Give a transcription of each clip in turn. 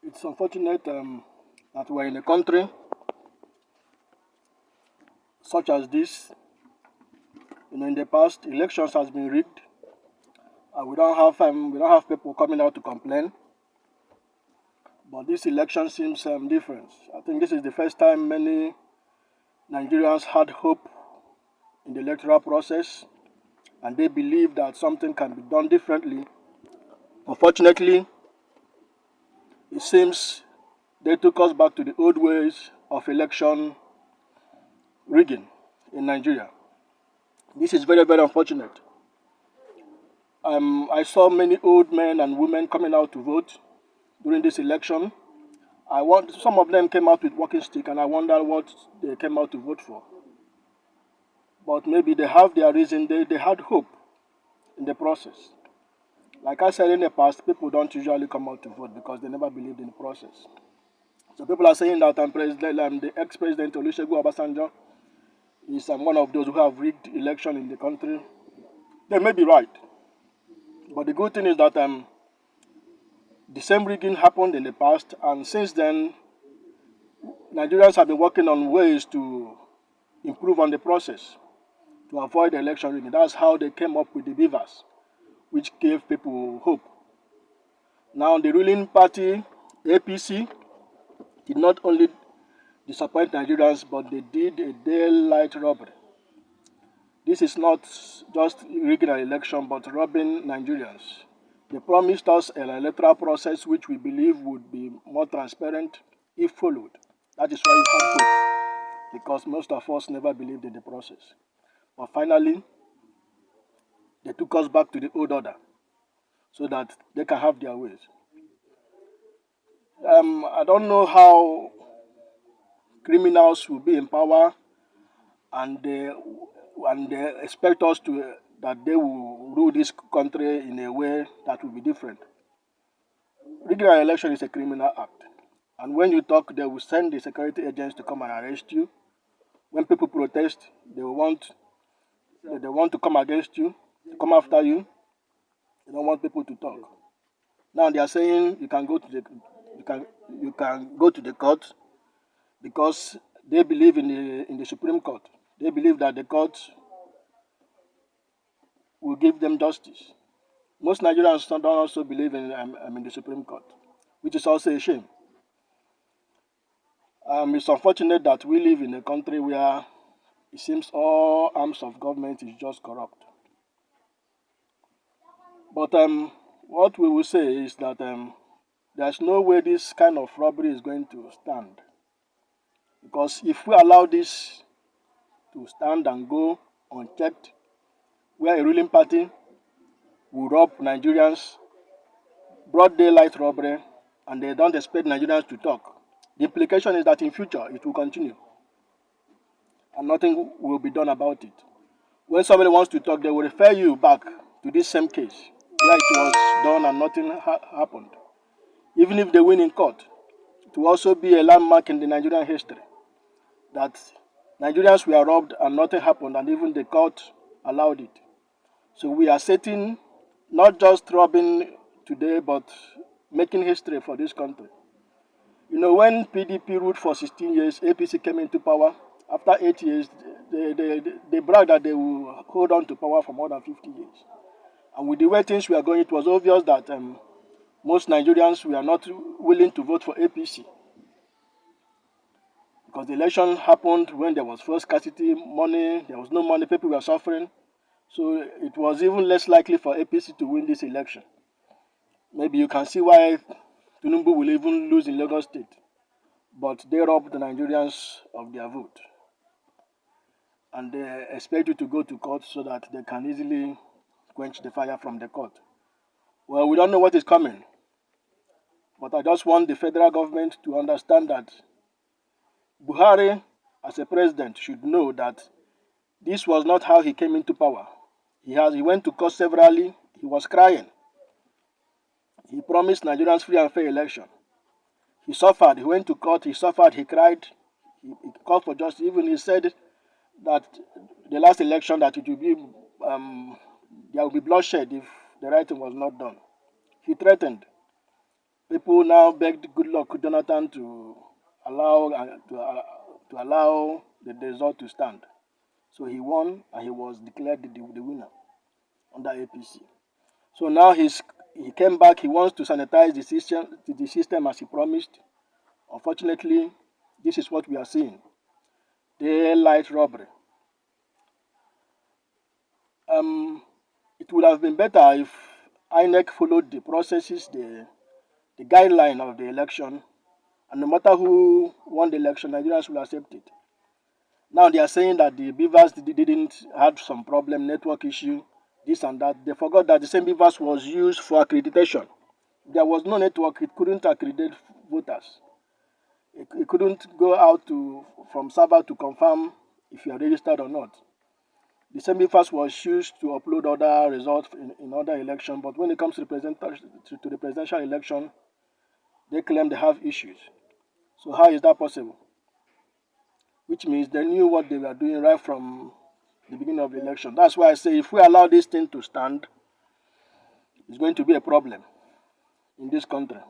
It's unfortunate that we're in a country such as this. In the past, elections has been rigged, and we don't have people coming out to complain. But this election seems different. I think this is the first time many Nigerians had hope in the electoral process, and they believe that something can be done differently. Unfortunately, it seems they took us back to the old ways of election rigging in Nigeria. This is very, very unfortunate. I saw many old men and women coming out to vote during this election. Some of them came out with walking stick, and I wonder what they came out to vote for. But maybe they have their reason. They had hope in the process. Like I said in the past, people don't usually come out to vote because they never believed in the process. So people are saying that the ex-president Olusegun Obasanjo is one of those who have rigged election in the country. They may be right, but the good thing is that the same rigging happened in the past, and since then, Nigerians have been working on ways to improve on the process to avoid election rigging. That's how they came up with the beavers, which gave people hope. Now, the ruling party, APC, did not only disappoint Nigerians, but they did a daylight robbery. This is not just rigging an election, but robbing Nigerians. They promised us an electoral process which we believe would be more transparent if followed. That is why we had hope, because most of us never believed in the process. But finally, they took us back to the old order so that they can have their ways. I don't know how criminals will be in power, and they expect us to that they will rule this country in a way that will be different. Rigging an election is a criminal act, and when you talk, they will send the security agents to come and arrest you. When people protest, they want to come against you, to come after you. They don't want people to talk. Now they are saying you can go to the court because they believe in the Supreme Court. They believe that the court will give them justice. Most Nigerians don't also believe in the Supreme Court, which is also a shame. It's unfortunate that we live in a country where it seems all arms of government is just corrupt. But what we will say is that there's no way this kind of robbery is going to stand. Because if we allow this to stand and go unchecked, where a ruling party will rob Nigerians, broad daylight robbery, and they don't expect Nigerians to talk, the implication is that in future it will continue and nothing will be done about it. When somebody wants to talk, they will refer you back to this same case where it was done and nothing happened. Even if they win in court, it will also be a landmark in the Nigerian history that Nigerians were robbed and nothing happened, and even the court allowed it. So we are setting not just robbing today, but making history for this country. When PDP ruled for 16 years, APC came into power. After 8 years, they bragged that they will hold on to power for more than 50 years. And with the way things were going, it was obvious that most Nigerians were not willing to vote for APC. Because the election happened when there was fuel scarcity, money, there was no money, people were suffering. So it was even less likely for APC to win this election. Maybe you can see why Tinubu will even lose in Lagos State. But they robbed the Nigerians of their vote. And they expect you to go to court so that they can easily quench the fire from the court. Well, we don't know what is coming. But I just want the federal government to understand that Buhari, as a president, should know that this was not how he came into power. He went to court severally. He was crying. He promised Nigerians free and fair election. He suffered. He went to court. He suffered. He cried. He called for justice. Even he said that the last election that there will be bloodshed if the right thing was not done. He threatened. People now begged Goodluck Jonathan to allow to allow the result to stand. So he won and he was declared the winner under APC. So now he came back. He wants to sanitize the system as he promised. Unfortunately, this is what we are seeing: daylight robbery. Um, it would have been better if INEC followed the processes, the guideline of the election, and no matter who won the election, Nigerians will accept it. Now they are saying that the beavers didn't have some problem, network issue, this and that. They forgot that the same beavers was used for accreditation. There was no network; it couldn't accredit voters. It couldn't go out to from server to confirm if you are registered or not. The same beavers was used to upload other results in other election, but when it comes to the presidential election, they claim they have issues. So how is that possible? Which means they knew what they were doing right from the beginning of the election. That's why I say if we allow this thing to stand, it's going to be a problem in this country.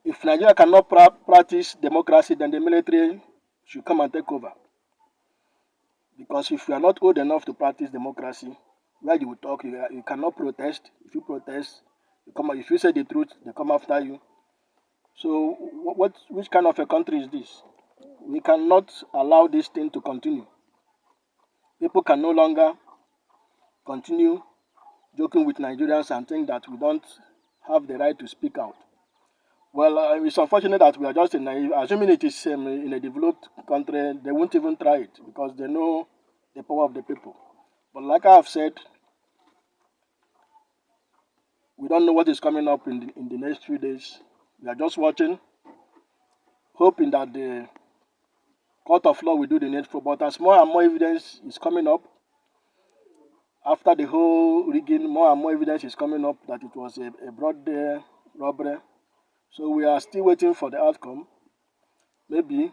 If Nigeria cannot practice democracy, then the military should come and take over. Because if you are not old enough to practice democracy, where you will talk, you cannot protest. If you protest, if you say the truth, they come after you. So which kind of a country is this? We cannot allow this thing to continue. People can no longer continue joking with Nigerians and think that we don't have the right to speak out. Well, it's unfortunate that we are just in assuming it is in a developed country, they won't even try it because they know the power of the people. But like I have said, we don't know what is coming up in the next few days. We are just watching, hoping that the court of law will do the needful. But as more and more evidence is coming up, after the whole rigging, more and more evidence is coming up that it was a broad day robbery. So we are still waiting for the outcome. Maybe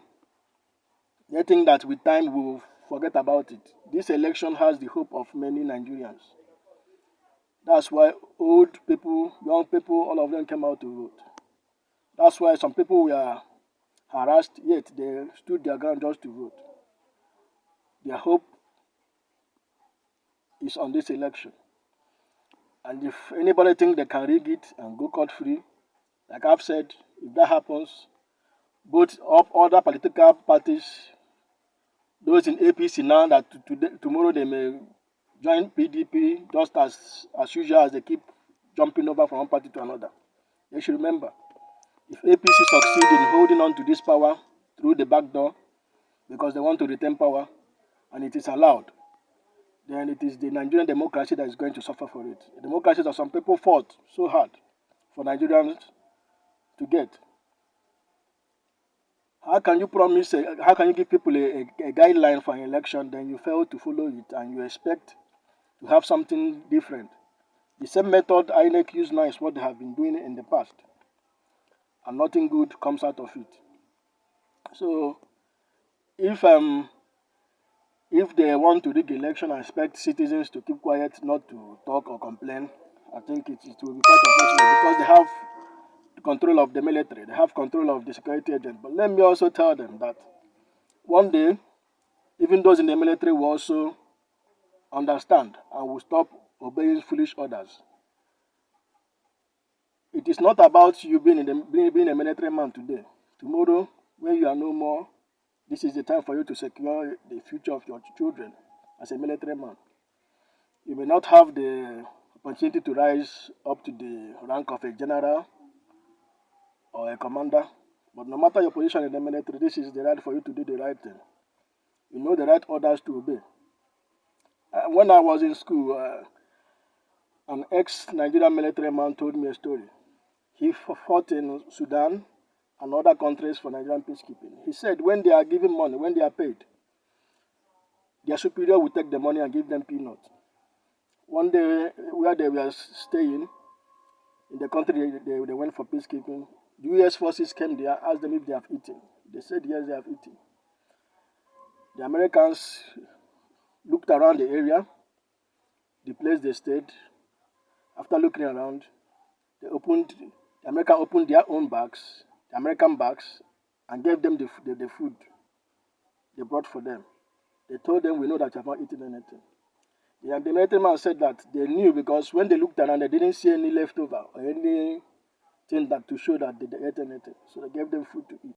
they think that with time we will forget about it. This election has the hope of many Nigerians. That's why old people, young people, all of them came out to vote. That's why some people were harassed, yet they stood their ground just to vote. Their hope is on this election. And if anybody think they can rig it and go cut free, like I've said, if that happens, both other political parties, those in APC now that tomorrow they may join PDP just as usual as they keep jumping over from one party to another. They should remember, if APC succeed in holding on to this power through the back door because they want to retain power and it is allowed, then it is the Nigerian democracy that is going to suffer for it. The democracy that some people fought so hard for Nigerians to get. How can you how can you give people a guideline for an election, then you fail to follow it and you expect to have something different? The same method INEC used now is what they have been doing in the past, and nothing good comes out of it. So, if if they want to rig election and expect citizens to keep quiet, not to talk or complain, I think it will be quite unfortunate because they have control of the military, they have control of the security agent. But let me also tell them that one day, even those in the military will also understand and will stop obeying foolish orders. It is not about you being a military man today. Tomorrow, when you are no more, this is the time for you to secure the future of your children as a military man. You may not have the opportunity to rise up to the rank of a general or a commander, but no matter your position in the military, this is the right for you to do the right thing. You know the right orders to obey. When I was in school, an ex-Nigerian military man told me a story. He fought in Sudan and other countries for Nigerian peacekeeping. He said when they are given money, when they are paid, their superior will take the money and give them peanuts. One day, where they were staying, in the country they went for peacekeeping, the US forces came there, asked them if they have eaten. They said yes, they have eaten. The Americans looked around the area, the place they stayed. After looking around, they opened The American opened their own bags, the American bags, and gave them the food they brought for them. They told them, "We know that you have not eaten anything." The military man said that they knew because when they looked around, they didn't see any leftover or anything that to show that they ate anything. So they gave them food to eat.